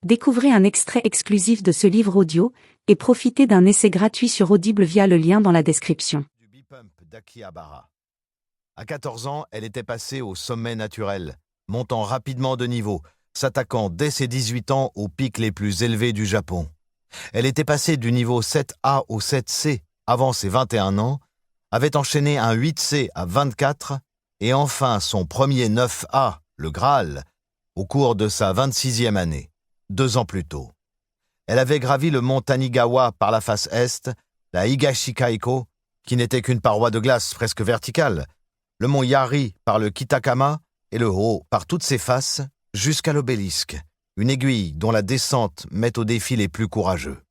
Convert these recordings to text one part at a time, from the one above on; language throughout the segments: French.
Découvrez un extrait exclusif de ce livre audio et profitez d'un essai gratuit sur Audible via le lien dans la description. Du bipump d'Akihabara. À 14 ans, elle était passée au sommet naturel, montant rapidement de niveau, s'attaquant dès ses 18 ans aux pics les plus élevés du Japon. Elle était passée du niveau 7A au 7C avant ses 21 ans, avait enchaîné un 8C à 24 et enfin son premier 9A, le Graal, au cours de sa 26e année, 2 ans plus tôt. Elle avait gravi le mont Tanigawa par la face est, la Higashikaiko, qui n'était qu'une paroi de glace presque verticale, le mont Yari par le Kitakama et le Ho par toutes ses faces, jusqu'à l'obélisque, une aiguille dont la descente met au défi les plus courageux.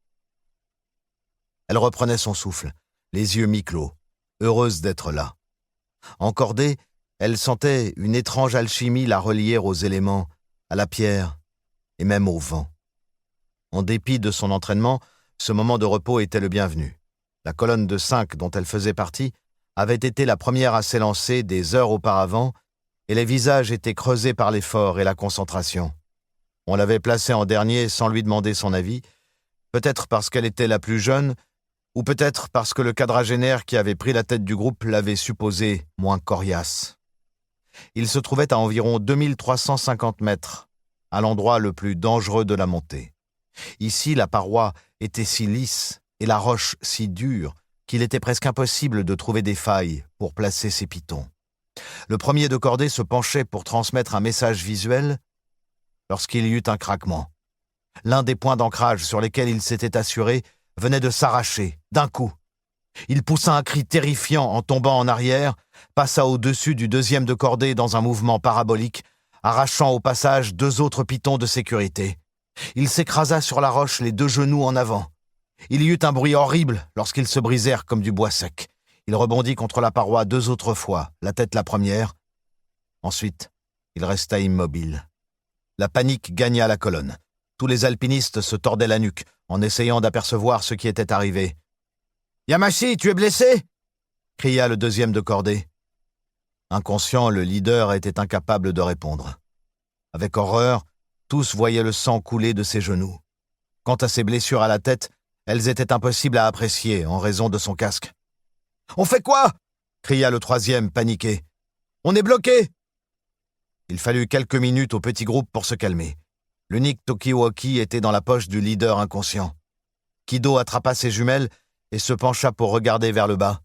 Elle reprenait son souffle, les yeux mi-clos, heureuse d'être là. Encordée, elle sentait une étrange alchimie la relier aux éléments, à la pierre et même au vent. En dépit de son entraînement, ce moment de repos était le bienvenu. La colonne de 5 dont elle faisait partie avait été la première à s'élancer des heures auparavant, et les visages étaient creusés par l'effort et la concentration. On l'avait placée en dernier sans lui demander son avis, peut-être parce qu'elle était la plus jeune, ou peut-être parce que le quadragénaire qui avait pris la tête du groupe l'avait supposée moins coriace. Il se trouvait à environ 2350 mètres, à l'endroit le plus dangereux de la montée. Ici, la paroi était si lisse et la roche si dure qu'il était presque impossible de trouver des failles pour placer ses pitons. Le premier de cordée se penchait pour transmettre un message visuel lorsqu'il y eut un craquement. L'un des points d'ancrage sur lesquels il s'était assuré venait de s'arracher, d'un coup. Il poussa un cri terrifiant en tombant en arrière, passa au-dessus du deuxième de cordée dans un mouvement parabolique, arrachant au passage 2 autres pitons de sécurité. Il s'écrasa sur la roche, les 2 genoux en avant. Il y eut un bruit horrible lorsqu'ils se brisèrent comme du bois sec. Il rebondit contre la paroi 2 autres fois, la tête la première. Ensuite, il resta immobile. La panique gagna la colonne. Tous les alpinistes se tordaient la nuque en essayant d'apercevoir ce qui était arrivé. « Yamashi, tu es blessé ?» cria le deuxième de cordée. Inconscient, le leader était incapable de répondre. Avec horreur, tous voyaient le sang couler de ses genoux. Quant à ses blessures à la tête, elles étaient impossibles à apprécier en raison de son casque. « On fait quoi ?» cria le troisième, paniqué. « On est bloqué !» Il fallut quelques minutes au petit groupe pour se calmer. L'unique Tokiwoki était dans la poche du leader inconscient. Kido attrapa ses jumelles et se pencha pour regarder vers le bas.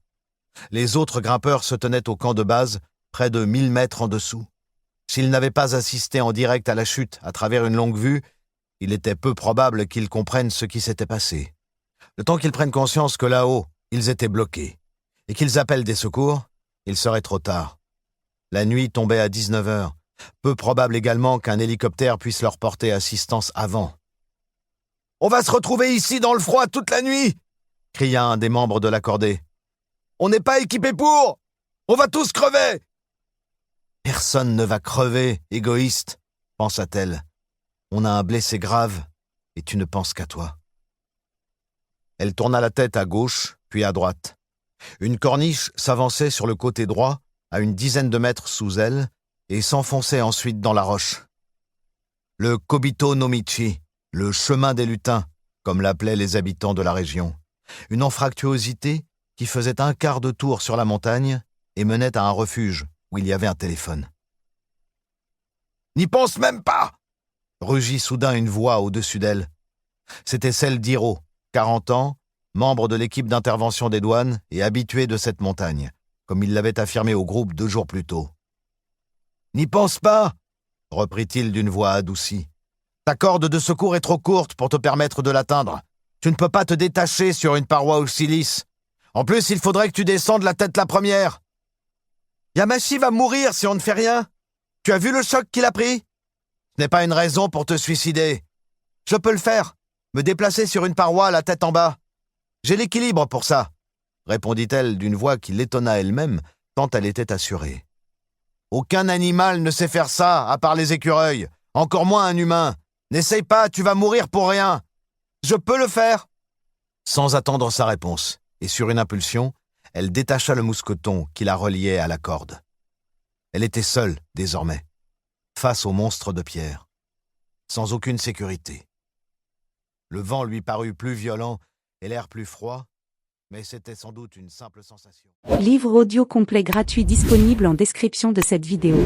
Les autres grimpeurs se tenaient au camp de base, près de 1000 mètres en dessous. S'ils n'avaient pas assisté en direct à la chute à travers une longue vue, il était peu probable qu'ils comprennent ce qui s'était passé. Le temps qu'ils prennent conscience que là-haut, ils étaient bloqués, et qu'ils appellent des secours, il serait trop tard. La nuit tombait à 19 heures. Peu probable également qu'un hélicoptère puisse leur porter assistance avant. « On va se retrouver ici dans le froid toute la nuit !» cria un des membres de la cordée. « On n'est pas équipés pour ! On va tous crever !»« Personne ne va crever, égoïste, » pensa-t-elle. « On a un blessé grave et tu ne penses qu'à toi. » Elle tourna la tête à gauche, puis à droite. Une corniche s'avançait sur le côté droit, à une dizaine de mètres sous elle, et s'enfonçait ensuite dans la roche. Le Kobito no Michi, le chemin des lutins, comme l'appelaient les habitants de la région. Une anfractuosité qui faisait un quart de tour sur la montagne et menait à un refuge où il y avait un téléphone. « N'y pense même pas !» rugit soudain une voix au-dessus d'elle. C'était celle d'Hiro, 40 ans, membre de l'équipe d'intervention des douanes et habitué de cette montagne, comme il l'avait affirmé au groupe 2 jours plus tôt. « N'y pense pas !» reprit-il d'une voix adoucie. « Ta corde de secours est trop courte pour te permettre de l'atteindre. Tu ne peux pas te détacher sur une paroi aussi lisse. En plus, il faudrait que tu descendes la tête la première. Yamashi va mourir si on ne fait rien. Tu as vu le choc qu'il a pris ? Ce n'est pas une raison pour te suicider. Je peux le faire, me déplacer sur une paroi la tête en bas. J'ai l'équilibre pour ça, répondit-elle d'une voix qui l'étonna elle-même, tant elle était assurée. Aucun animal ne sait faire ça, à part les écureuils, encore moins un humain. N'essaye pas, tu vas mourir pour rien. Je peux le faire. Sans attendre sa réponse, et sur une impulsion, elle détacha le mousqueton qui la reliait à la corde. Elle était seule, désormais, face au monstre de pierre, sans aucune sécurité. Le vent lui parut plus violent et l'air plus froid, mais c'était sans doute une simple sensation. Livre audio complet gratuit disponible en description de cette vidéo.